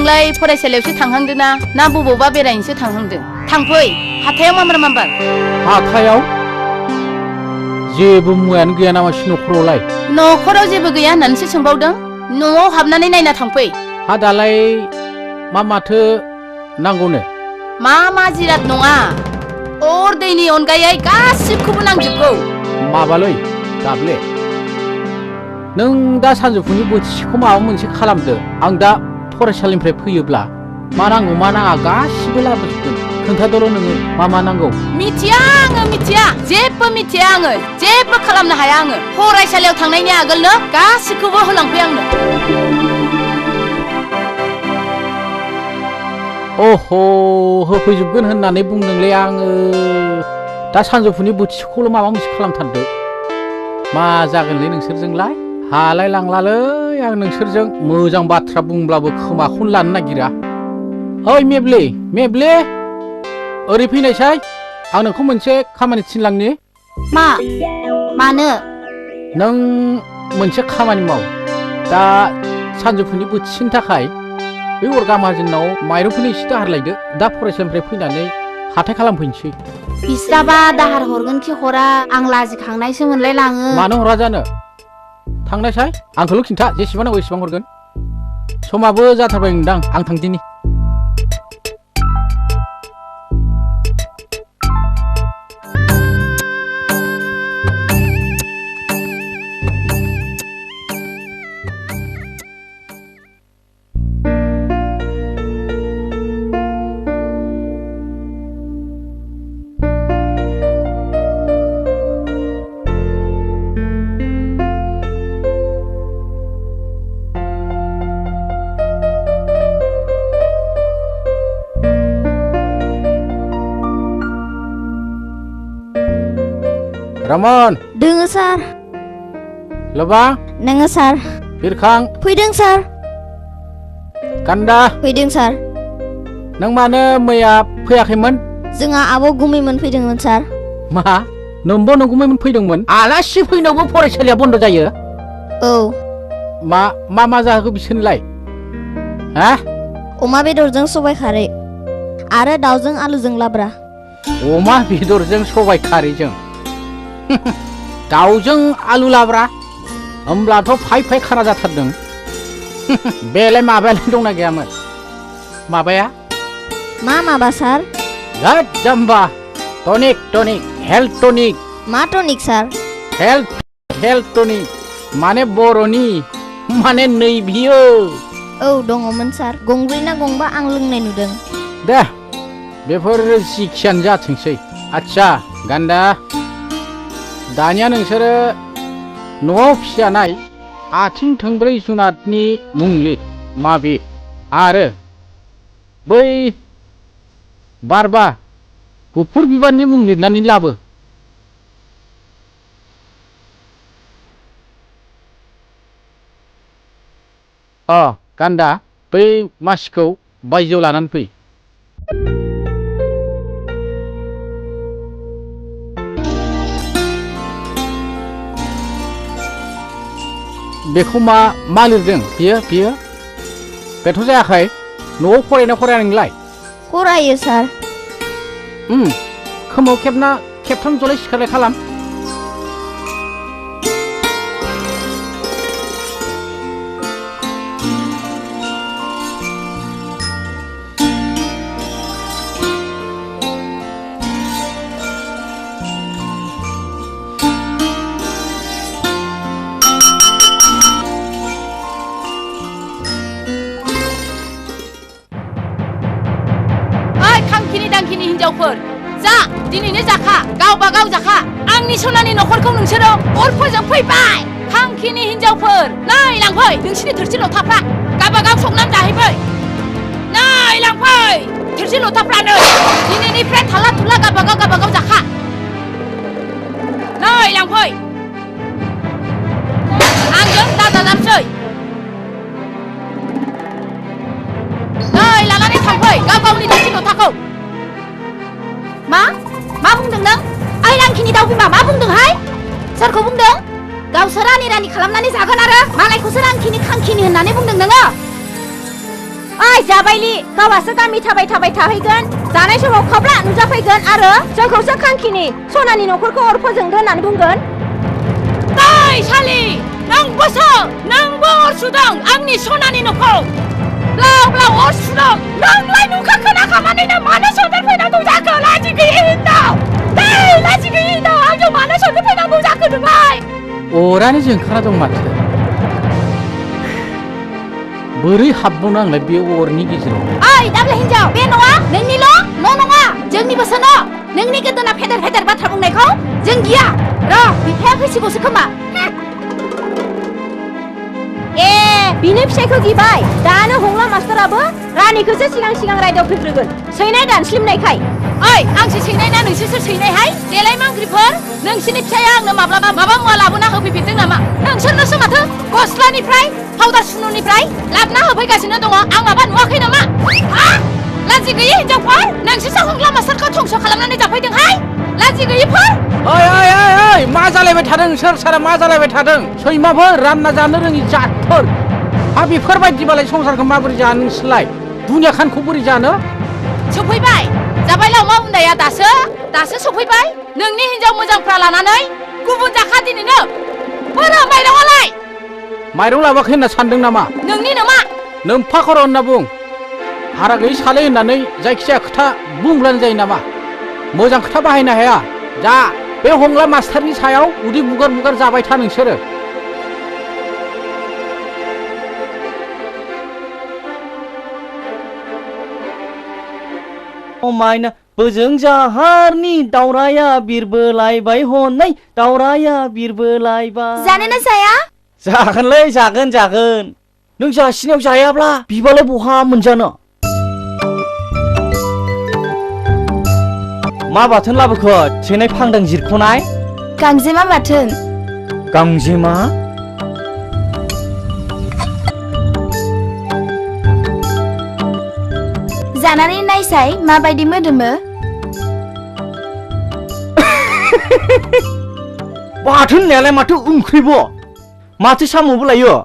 नोंलाय फरायसालियावसो थांहांदोंना ना बबावबा बेरायनोसो थांहांदों? थांफै हाथायाव मामार मामबार। हाथायाव जेबो मुवायानो गैया नामासि न'खरावलाय? न'खराव जेबो गैया होननानैसो सोंबावदों। न'आव हाबनानै नायना थांफै। हा दालाय माथो नांगौनो? मा जिराद नङा, अर दैनि अनगायै गासिबखौबो नांजोबगौ। माबालै दाब्ले, नों दा सानजौफुनि बोथिसेखौ माबा मोनसे खालामदो। आं दा फरायसालिनिफ्राय फैयोब्ला मा नांगौ मा नाङा गासिबो लाबोजोबगोन। खोन्थादोल' नोङो मा नांगौ। मिथिया आङो, मिथिया, जेबो मिथिया आङो, जेबो खालामनो हाया आङो। फरायसालियाव थांनायनि आगोलनो गासिखौबो होलांफै आंनो। अह' होफैजोबगोन होननानै बुंदोंलै आङो। दा सानजौफुनि बोथिसेखौल' माबा मोनसे खालामथारदो। मा जागोनलै नोंसोरजोंलाय? हालाय लांलालै आं नोंसोरजों मोजां बाथ्रा बुंब्लाबो खोमाखौनो लानो नागिरा। ओइ मेब्ले ओरै फैनायसाय, आं नोंखौ मोनसे खामानि थिनलांनि। मानो? नों मोनसे खामानि माव। दा सानजौफुनि बोथिसेनि थाखाय बे अरगा माहाजोननाव माइरंखौनो एसे दाहार लायदो। दा फरायसालिनिफ्राय फैनानै हाथाय खालामफैनोसै। बिस्राबा दाहार हरगोन कि हरा आं लाजिखांनायसो मोनलाय लाङो। मानो हरा जानो? थांनायसाय, आंखौल' खिन्था, जेसेबां नांगौ एसेबां हरगोन। समाबो जाथारबाय नोंदां, आं थांदिनि। रमन दोङो सार। लबां नोङो सार। बिरखां फैदों सार। गान्दा फैदों सार। नों मानो मैया फैयाखैमोन? जोंहा आब' गुमैमोन फैदोंमोन सार। मा नोंबो नंगौमोन फैदोंमोन? आलासि फैनायावबो फरायसालिया बन्द' जायो? औ। मा जाहोखो बिसोरनोलाय? हा? अमा बेदरजों सबाइ खारै आरो दाउजों आलुजों लाब्रा। अमा बेदरजों सबाइ खारैजों दाउजों आलु लाब्रा? होमब्लाथ' फाय खाना जाथारदों। बेलाय माबायालाय दंना गैयामोन? माबाया माबा सार? होद जाम्बा, टनिक हेल्थ टनिक। मा टनिक सार? हेल्थ टनिक माने बर'नि, माने नै बियो। औ दङमोन सार, गंब्रै ना गंबा आं लोंनाय नुदों। दे बेफोर जिखियानो जाथोंसै। आच्छा गान्दा, दानिया नोंसोरो न'आव फिजानाय आथिं थोंब्रै जुनादनि मुं लिर। माबे? आरो बै बारबा गुफुर बिबारनि मुं लिरनानै लाबो। गान्दा, बै मासिखौ बायजोआव लानानै फै। बेखौ मा लिरदों? बियो बेथ' जायाखै। न'आव फरायना फराया नोंलाय? फरायो सार। खोमाव खेबना खेबथाम जलाय सिखारलाय खालाम। हिनजावफोर जा, दिनैनो जाखा, गावबा गाव जाखा। आंनि सनानि न'खरखौ नोंसोरो अर फोजोंफैबाय। थांखिनि हिनजावफोर, नै लांफै नोंसिनि थोरसि लथाफ्रा, गावबा गाव संनानै जाहैफै। नै लांफै थोरसि लथाफ्रानो, दिनैनिफ्राय थाला थुला गावबा गाव जाखा। नै लांफै, आंजों दाजाबसै। नै लानानै थांफै गाव गावनि थोरसि लथाखौ। मा बुंदों नों? ओइ रांखिनि दाउ बिमा, मा बुंदोंहाय? सोरखौ बुंदों? गावसो रानि खालामनानै जागोन आरो मालायखौसो रांखिनि खांखिनि होननानै बुंदों नोङो? ओइ जाबायलि गावासो गामि थाबाय थाहैगोन जानाय समाव खाब्ला नुजाफैगोन आरो जोंखौसो खांखिनि सनानि न'खरखौ अर फोजोंदो होननानै बुंगोन ओइ सालि नोंबो अर सुदों आंनि सनानि न'खौ ब्लाव ब्लाव अर सुदों नोंलाय नुखा खोनाखानानैनो मानो सनदेरफैनांगौ जाखो लाजि गैयै हिनजाव लाजि गैयै हिनजाव आंजों मानो सनदेरफैनांगौ जाखो नोंलाय अरानो जोंखाना दं माथो बोरै हाबबावनो आंलाय बे अरनि गेजेराव ओइ दाब्ले हिनजाव बे न'आ नोंनिल' न' नङा जोंनिबोसो न' नोंनि गोदोना फेदेर बाथ्रा बुंनायखौ जों गिया र' बिफाया फैसिगौसो खोमा ए बिनि फिसायखौ गिबाय दानो हंला मास्टाराबो रानिखौसो सिगां रायदावफैग्रोगोन सैनाय दानस्लिमनायखाय ओइ आंसो सैनाय ना नोंसोरसो सैनायहाय देलाय मांग्रिफोर नोंसिनि फिसाया आंनो माब्लाबा माबा मुवा लाबोना होफैफिनदों नामा नोंसोरनोसो माथो गस्लानिफ्राय पाउडार सुनुनिफ्राय लाबना होफैगासिनो दङ आं माबा नुवाखै नामा लाजि गैयै हिनजावफोर नोंसोरसो हंला मास्टारखौ धंस खालामनानै जाफैदोंहाय लाजि गैयैफोर ओइ मा जालायबाय थादों सोर सारा मा जालायबाय थादों सैमाफोर रानना जानो रोङि जातफोर बेफोरबायदिबालाय संसारखौ माबोरै जानो नोंसोरलाय दुनिया खानखौ बोरै जानो सफैबाय जाबायलाव मा उन्दैया दासो सफैबाय नोंनि हिनजाव मोजांफ्रा लानानै गुबुन जाखा दिनैनो बोरो माइरंआलाय माइरं लाबोआखै होनना सानदों नामा नोंनि नामा नोम्फा खर' होनना बुं हारा गैयै साले होननानै जायखिजाया खोथा बुंब्लानो जायो नामा मोजां खोथा बाहायनो हाया जा बे हंला मास्टारनि सायाव उदै बुगार जाबाय था नोंसोरो माइना बोजों जाहारनि दावराया बिरबोलायबाय हनै दावराया बिरबोलायबाय जानो जाया जागोनलै जागोन नों जासिनायाव जायाब्ला बिबालाय बहा मोनजानो मा बाथोन लाबोखो सैनाय फांदां जिरख'नाय गांजेमा बाथोन गांजेमा जानानै नायसाय माबायदि मोदोमो बाथोन होननायालाय माथो ओंख्रिबो माथो साम'बो लायो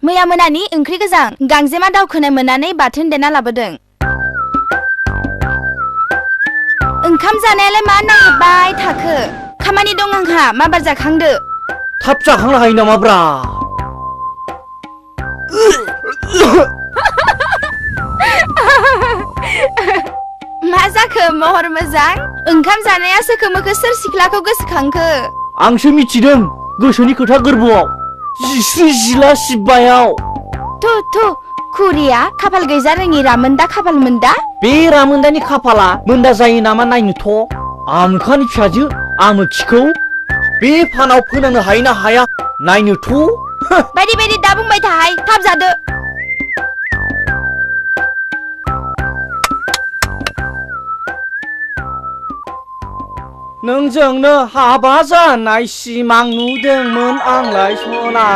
मैया मोनानि ओंख्रि गोजां गांजेमा दावखोनाय मोननानै बाथोन देना लाबोदों ओंखाम जानायालाय मा नायबाय थाखो खामानि दं आंहा माबार जाखांदो थाब जाखांनो हायो नामाब्रा मा जाखो महर मोजां ओंखाम जानाया सोखो मोखो सोर सिख्लाखौ गोसोखांखो आंसो मिथिदों गोसोनि खोथा गोरबोआव जिस्रि जिला सिब्बायाव थु खुरिया खाफाल गैजा रोङि रामोन्दा खाफाल मोन्दा बे रामोन्दानि खाफाला मोन्दा जायो नामा नायनोथ' आमोखानि फिसाजो आमोखिखौ बे फानाव फोनांनो हायो ना हाया नायनोथ' बायदि दा बुंबाय थाहाय थाब जादो नोंजोंनो हाबा जानाय सिमां नुदोंमोन आंलाय सना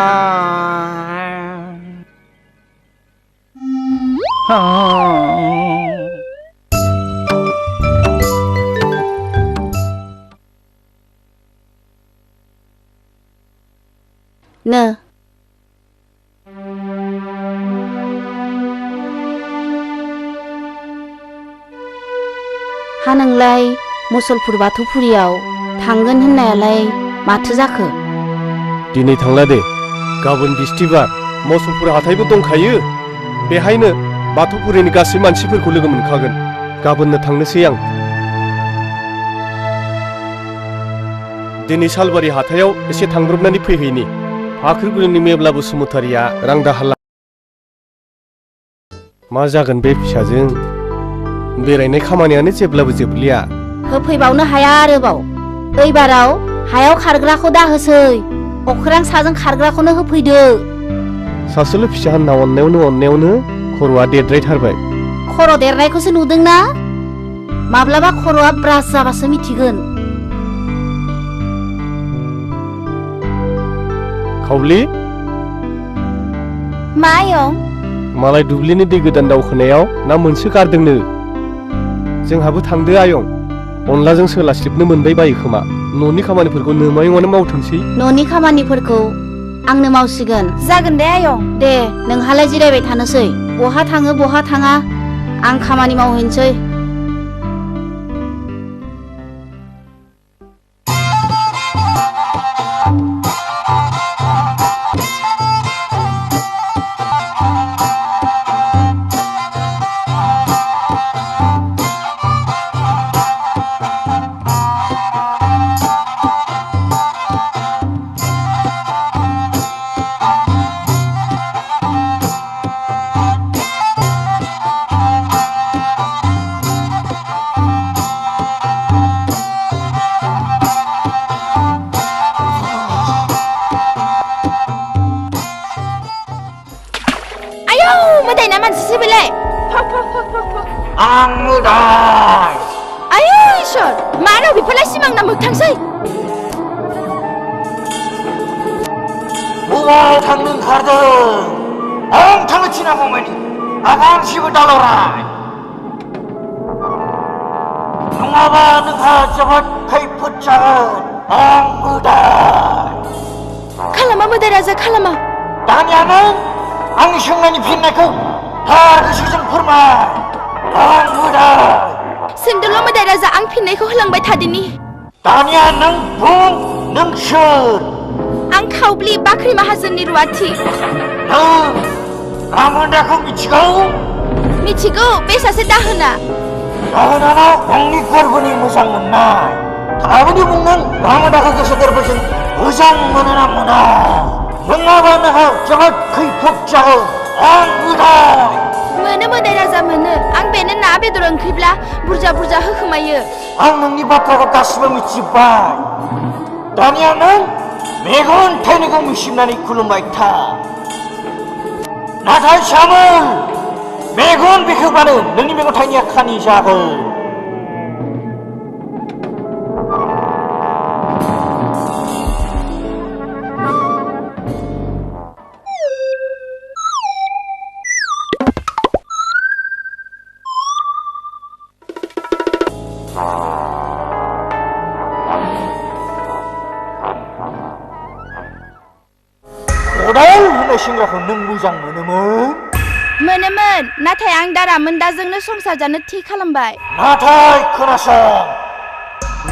नो हा नोंलाय मुसलपुर बाथौफुरियाव थांगोन होननायालाय माथो जाखो दिनै थांला दे गाबोन बिस्थिबार मुसलपुर हाथायबो दंखायो बेहायनो बाथौफुरिनि गासै मानसिफोरखौ लोगो मोनखागोन गाबोननो थांनोसै आं दिनै सालबारि हाथायाव एसे थांब्रबनानै फैहैनि फाख्रिगुरिनि मेब्ला बसुमतारिया रां दाहार मा जागोन बे फिसाजों बेरायनाय खामानियानो जेब्लाबो जोबलिया होफैबावनो हाया आरोबाव ओइबाराव हायाव खारग्राखौ दाहोसै अख्रां साजों खारग्राखौनो होफैदो सासेल' फिसा होनना अननायावनो खर'आ देरद्रायथारबाय खर' देरनायखौसो नुदोंना माब्लाबा खर'आ ब्रास जाबासो मिथिगोन खावलि मायं मालाय दुब्लिनि दै गोदान दावखोनायाव ना मोनसो गारदोंनो जोंहाबो थांदो आयं अनलाजों सोलास्लिबनो मोनबाय बायो खोमा न'नि खामानिफोरखौ नोमायंआनो मावथोंसै न'नि खामानिफोरखौ आंनो मावसिगोन जागोन दे आयं दे नोंहालाय जिरायबाय थानोसै बहा थाङो बहा थाङा आं खामानि मावहैनोसै मोदायना मानसिसो बेलाय आं मोदाय आयौ इसोर मानो बेफोरलाय सिमां ना मोगथांसै बबाव थांनो ओंखारदों आं थांनो थिनागौमानि आगान सिबो दालराय नङाबा नोंहा जोबोद खैफोद जागोन आं मोदाय खालामा मोदाय राजा खालामा दानिया नों आंनि सोंनायनि फिननायखौ थार गोसोजों फोरमाय आं मोदाय सोंदोल' मोदाय राजा आं फिननायखौ होलांबाय थादिनि दानिया नों बुं नों सोर आं खावब्लि बाख्रि माहाजोननि रुवाथि नों रामोदाखौ मिथिगौ मिथिगौ बे सासे दाहोना दाहोनानाव आंनि गोरबोनि मोजां मोननाय थाबैनो बुं नों रामोदाखौ गोसो गोरबोजों मोजां मोनो ना मोना नङाबा नोंहा जोबोद खैफोद जागोन आं मोदाय मोनो मोदाय राजा मोनो आं बेनो ना बेदर ओंख्रिब्ला बुरजा बुरजा होखोमायो आं नोंनि बाथ्राखौ गासिबो मिथिबाय दानिया नों मेगन थाइनैखौ मिसिमनानै खुलुमबाय था नाथाय सामोल मेगन बेखेवब्लानो नोंनि मेगन थाइनैया खानि जागोन खदाल होननाय सेंग्राखौ नों मोजां मोनोमोन नाथाय आं दा रामोनदाजोंनो संसार जानो थि खालामबाय नाथाय खोनासं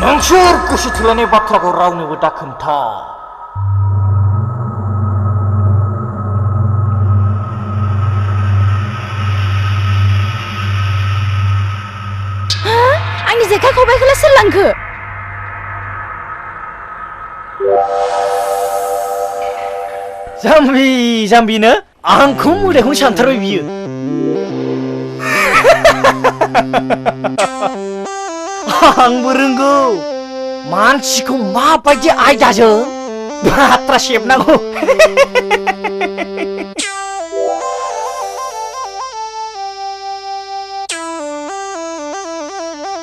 नोंसोर गोसो थोलायनाय बाथ्राखौ रावनोबो दा खोन्था आंनि जेखाइ खबाइखौलाय सोर लांखो जाम्बिनो आंखौ मोदायखौनो सानथारबाय बियो आंबो रोंगौ मानसिखौ माबायदि आयदाजों बाथ्रा सेबनांगौ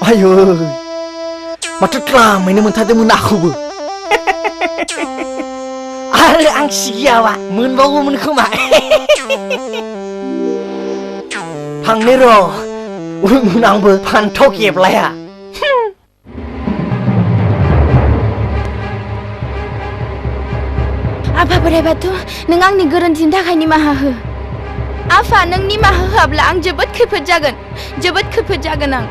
आयै माथो द्लामैनो मोनथारदोंमोन आखौबो आरो आं सिगियाबा मोनबावोमोन खोमा थांनो र' आंबो फान्थाव गेबलाया आफा बोराइ बाथौ नों आंनि गोरोन्थिनि थाखाय निमाहा हो आफा नों निमाहा होआब्ला आं जोबोद खैफोद जागोन आं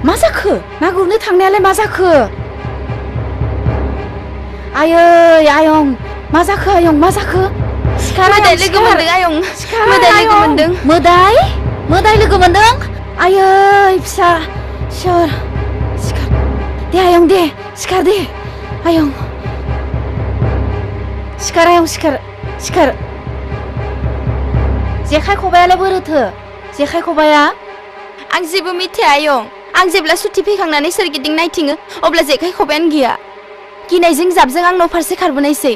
मा जाखो ना गुरनो थांनायालाय मा जाखो आयै आयं मा जाखो आयं मा जाखो मोदाय लोगो मोनदों आयं मोदाय लोगो मोनदों मोदाय लोगो मोनदों आयै फिसा सोर सिखार दे आयं दे सिखार दे आयं सिखार आयं सिखार जेखाइ खबायालाय बोरोथो जेखाइ खबाया आं जेबो मिथिया आयं आं जेब्ला सुथि फैखांनानै सोरगिदिं नायथिङो अब्ला जेखाइ खबायानो गैया गिनायजों जाबजों आं न' फारसे खारबोनायसै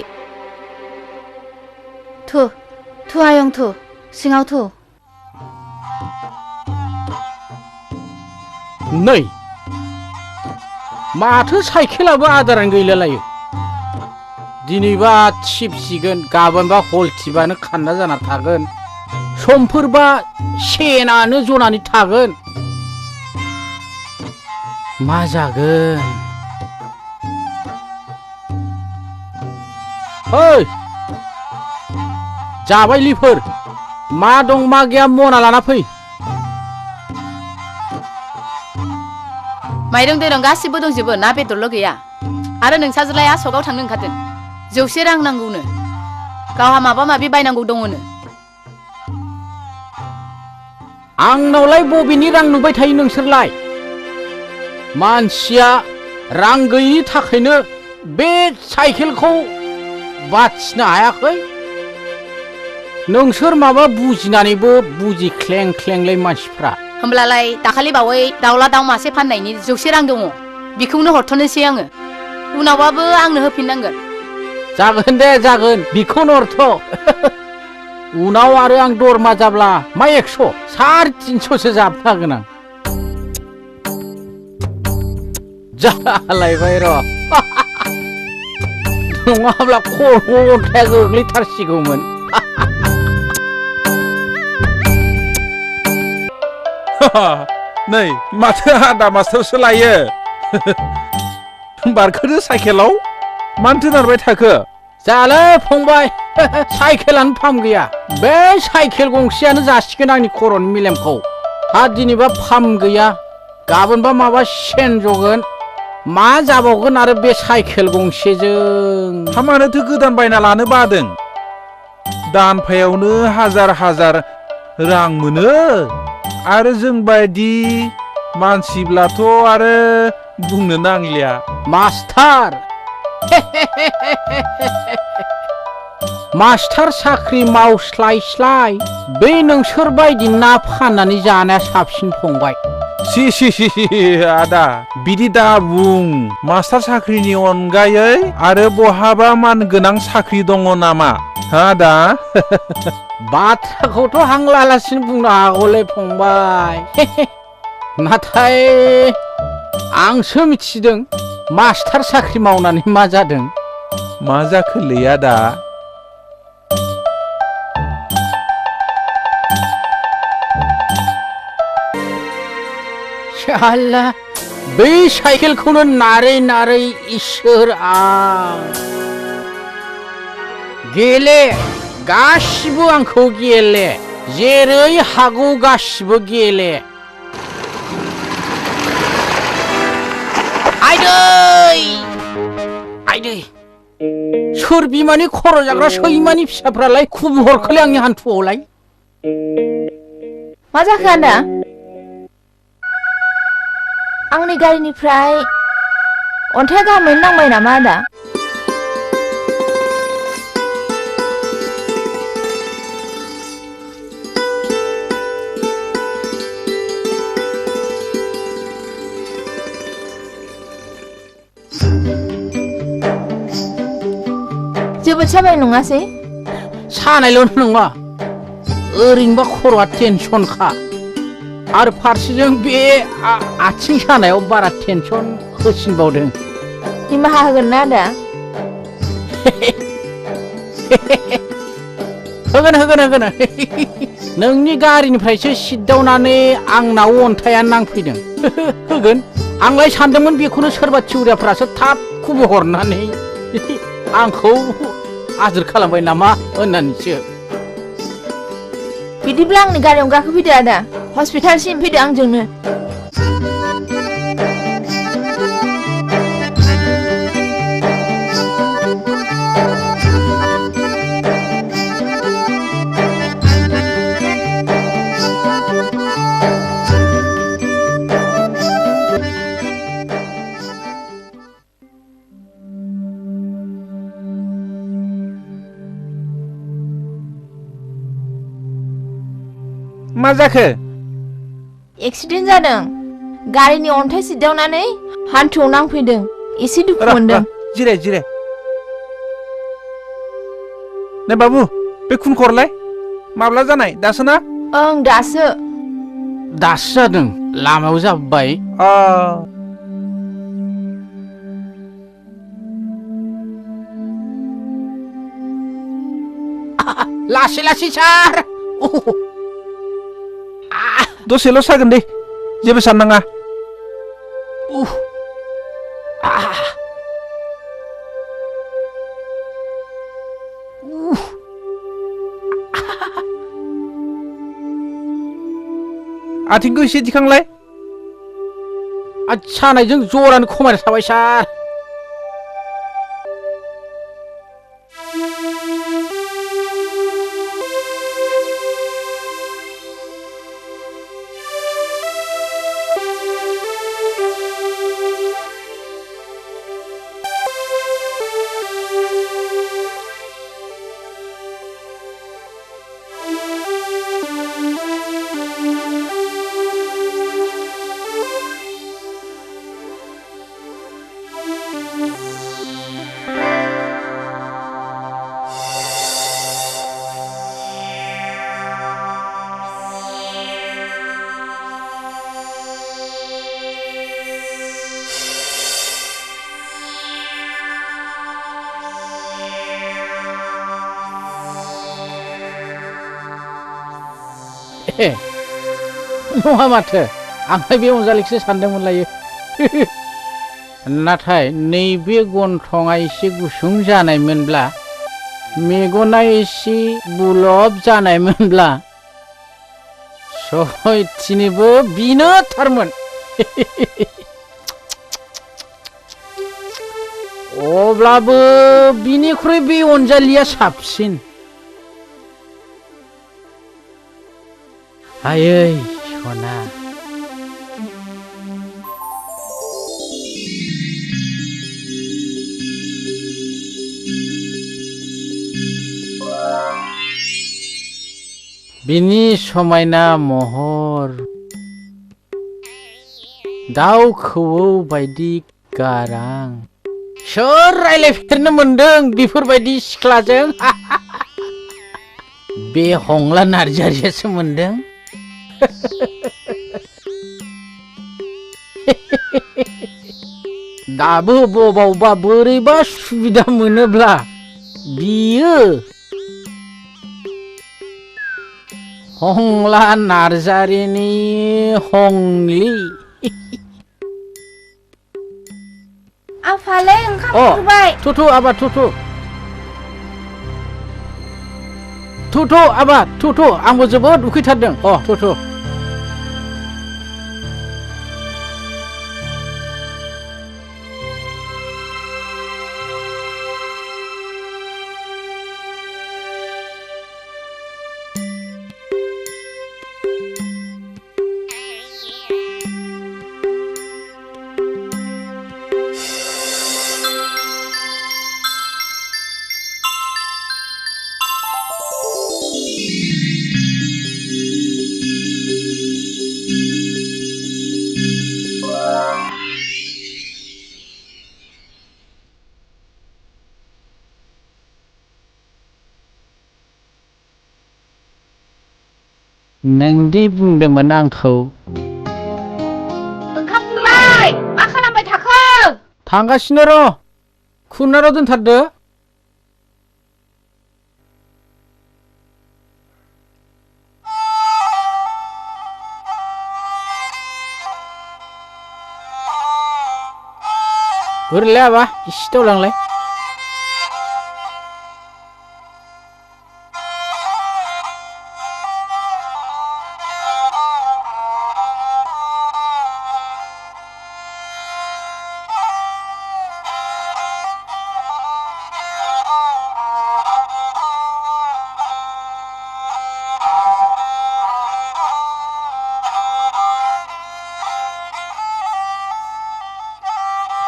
थु आयं थु सिङाव थु नै माथो साइकेलाबो आदारानो गैलालायो दिनैबा थिबसिगोन गाबोनबा हलथिबानो खान्ना जाना थागोन समफोरबा सेनानो जनानै थागोन मा जागोन ओइ जाबाय लिफोर मा दं मा गैया मना लाना फै माइरं दैरं गासिबो दंजोबो ना बेदरल' गैया आरो नोंसाजोलाय आसगाव थांनो ओंखारदों 100 रां नांगौनो गावहा माबा माबि बायनांगौ दङनो आंनावलाय बबेनि रां नुबाय थायो नोंसोरलाय मानसिया रां गैयिनि थाखायनो बे साइकेलखौ बाथिनो हायाखै नोंसोर माबा बुजिनानैबो बुजि ख्लें ख्लेंलाय मानसिफ्रा होमब्लालाय दाखालि बावै दाउला दाउ मासे फाननायनि 100 रां दङ बेखौनो हरथ'नोसै आङो उनावबाबो आंनो होफिननांगोन जागोन दे जागोन बेखौनो हरथ' उनाव आरो आं दरमा जाब्ला मा 100 350सो जाबनागोन आं जालायबाय र' नङाब्ला खर' अन्थाया गोग्लैथारसिगौमोन नै माथो आदा मास्टारसो लायो बारखोदो साइकेलाव मानोथो नारबाय थाखो जालै फंबाय साइकेलानो फाम गैया बे साइकेल गंसेयानो जासिगोन आंनि खर'नि मेलेमखौ हा दिनैबा फाम गैया गाबोनबा माबा सेन जगोन मा जाबावगोन आरो बे साइकेल गंसेजों हामानोथो गोदान बायना लानो बादों दानफायावनो हाजार हाजार रां मोनो आरो जों बायदि मानसिब्लाथ' आरो बुंनो नांलिया मास्टार मास्टार साख्रि मावस्लायस्लाय बे नोंसोर बायदि ना फाननानै जानाया साबसिन फंबाय सि आदा बिदि दा बुं मास्टार साख्रिनि अनगायै आरो बहाबा मानगोनां साख्रि दङ नामा हा दा बाथ्राखौथ' हां लालासिनो बुंनो हागौलै फंबाय नाथाय आंसो मिथिदों मास्टार साख्रि मावनानै मा जादों मा जाखोलै आदा साला बै साइकेलखौनो नारै नारै इसोर आं गेले गासिबो आंखौ गेले जेरै हागौ गासिबो गेले आइदै सोर बिमानि खर' जाग्रा सैमानि फिसाफ्रालाय खुबहरखोलै आंनि हान्थुआवलाय मा जाखो आदा आंनि गारिनिफ्राय अन्थाइ गाहामैनो नांबाय नामा आदा जोबोद साबाय नङासै सानायल' नङा ओरैनोबा खर'आ टेनसनखा आरो फारसेजों बे आथिं सानायाव बारा टेनसन होसिनबावदों निमाहा होगोन ना आदा होगोन नोंनि गारिनिफ्रायसो सिद्दावनानै आंनाव अन्थाइया नांफैदों होगोन आंलाय सानदोंमोन बेखौनो सोरबा थिउरियाफ्रासो थाब खुबहरनानै आंखौ आजोर खालामबाय नामा होननानैसो बिदिब्ला आंनि गारियाव गाखोफैदो आदा हस्पिटालसिम फैदो आंजोंनो मा जाखो एक्सिडेन्ट जादों गारिनि अन्थाइ सिद्दावनानै हान्थुआव नांफैदों एसे दुखु मोनदों जिराय नै बाबु बे खुनखौलाय माब्ला जानाय दासो ना ओं दासो जादों लामायाव जाबाय लासै सार दसेल' सागोन दे जेबो साननाङा आथिंखौ एसे दिखांलाय सानायजों जरानो खमायना थाबाय सार नङा माथो आंलाय बे अनजालिखौसो सानदोंमोनलायो नाथाय नैबे गन्थङा एसे गुसुं जानायमोनब्ला मेगना एसे बुलब जानायमोनब्ला सयथिनिबो बिनो थारमोन अब्लाबो बिनिख्रुइ बे अनजालिया साबसिन आयै सना बिनि समायना महर दाउ खौवौ बायदि गारां सोर रायलायफेरनो मोनदों बेफोरबायदि सिख्लाजों बे हंला नार्जारियासो मोनदों दाबो बबावबा बोरैबा सुबिदा मोनोब्ला बियो हंला नार्जारिनि हंली आफालाय ओंखाम खुरबाय थुथु आबा थुथु आबा थुथु आंबो जोबोद उखैथारदों थुथु नोंदि बुंदोंमोन आंखौ ओंखाम खुरबाय मा खालामबाय थाखो थांगासिनो र' खुरनाल' दोनथारदो ओरैलाय आबा इसे दावलांलाय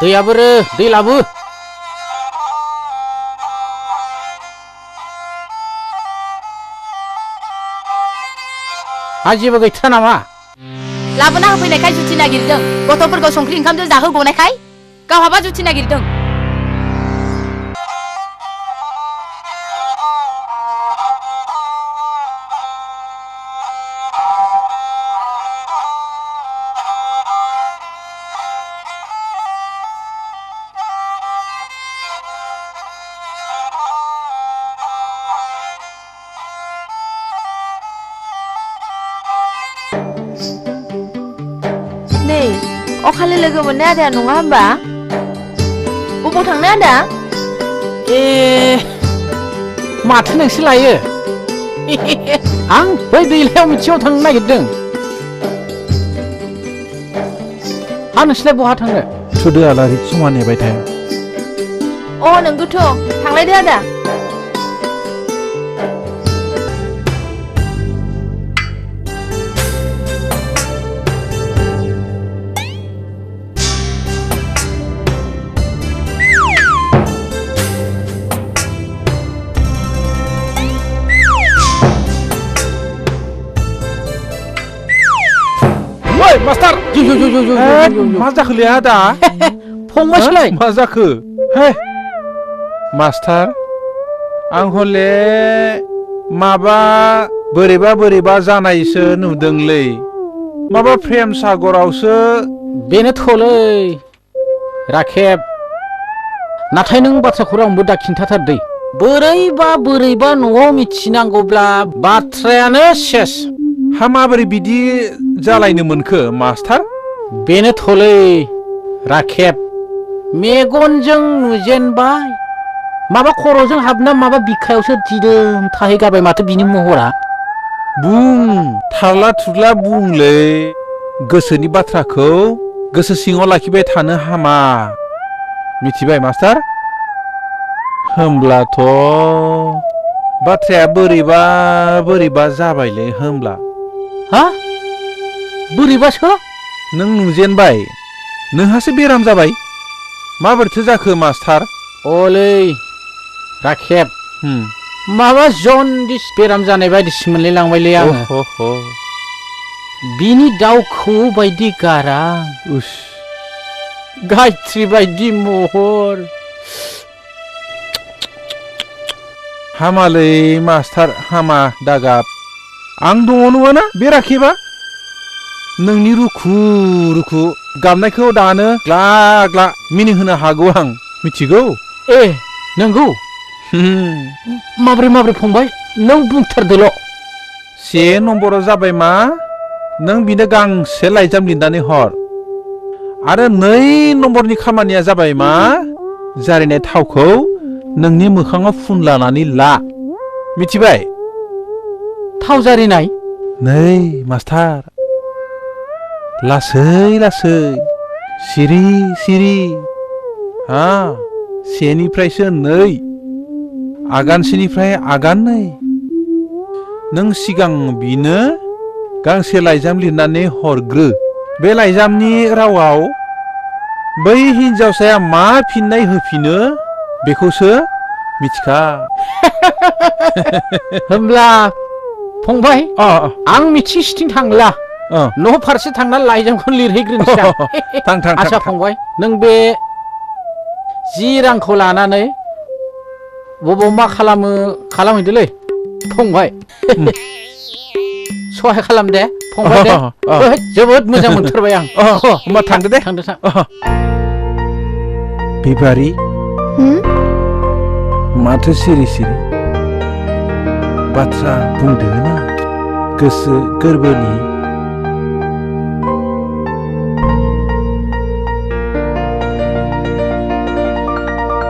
दैयाबो रो दै लाबो जेबो गैथारा नामा लाबोना होफैनायखाय जुथि नागिरदों गथ'फोरखौ संख्रि ओंखामजों जाहोगनायखाय गावहाबा जुथि नागिरदों अखालि लोगो मोननाय आदाया नङा होमबा बबाव थांनो आदा माथो नोंसो लायो आं बै दैलायाव मोनसेयाव थांनो नागिरदों नोंसोरलाय बहा थांनो थुदो आलारि समा नेबाय थाया अ नोंगौथ' थांलायदो आदा ओइ मास्टार जो मा जाखोलै आदा फंबायसोलाय मा जाखो हे मास्टार आं हले माबा बोरैबा जानायसो नुदोंलै माबा प्रेम सागरावसो बेनोथ'लै राखेब नाथाय नों बाथ्राखौ रावनोबो दा खिन्थाथारदै बोरैबा न'आव मिथिनांगौब्ला बाथ्रायानो सेस हा माबोरै बिदि जालायनो मोनखो मास्टार बेनोथ'लै राखेब मेगनजों नुजेनबाय माबा खर'जों हाबना माबा बिखायावसो दिदोम थाहैगारबाय माथो बिनि महरा बुं थारला थुरला बुंलै गोसोनि बाथ्राखौ गोसो सिङाव लाखिबाय थानो हामा मिथिबाय मास्टार होमब्लाथ' बाथ्राया बोरैबा जाबायलै होमब्ला हा बोरैबासो नों नुजेनबाय नोंहासो बेराम जाबाय माबोरैथो जाखो मास्टार अलै राखेब माबा जनदिस बेराम जानाय बायदिसो मोनलायलांबायलै आङो बिनि दाउ खौवौ बायदि गारां उस गायत्रि बायदि महर हामालै मास्टार हामा दागाब आं दङ नङाना बे राखेबा नोंनि रुखु गाबनायखौ दानो ग्ला मिनिहोनो हागौ आं मिथिगौ ए नंगौ माब्रै फंबाय नों बुंथारदोल' से नम्बराव जाबाय मा नों बिनो गांसे लाइजाम लिरनानै हर आरो 2 नम्बरनि खामानिया जाबाय मा जारिनाय थावखौ नोंनि मोखाङाव फुनलानानै ला मिथिबाय थाव जारिनाय नै मास्टार लासै सिरि हा सेनिफ्रायसो 2 आगानसेनिफ्राय आगान 2 नों सिगां बिनो गांसे लाइजाम लिरनानै हरग्रो बे लाइजामनि रावाव बै हिनजावसाया मा फिननाय होफिनो बेखौसो मिथिखा होमब्ला फंबाय आं मिथिं थांला न' फारसे थांना लाइजामखौ लिरहैग्रोनोसै थां आच्छा फंबाय नों बे जि रांखौ लानानै बबाव मा खालामहैदोलै फंबाय सहाय खालाम दे फंबाय दे जोबोद मोजां मोनथारबाय आं होमबा थांदो दे थांदो थां बिबारि माथो सिरि बाथ्रा बुंदो ना गोसो गोरबोनि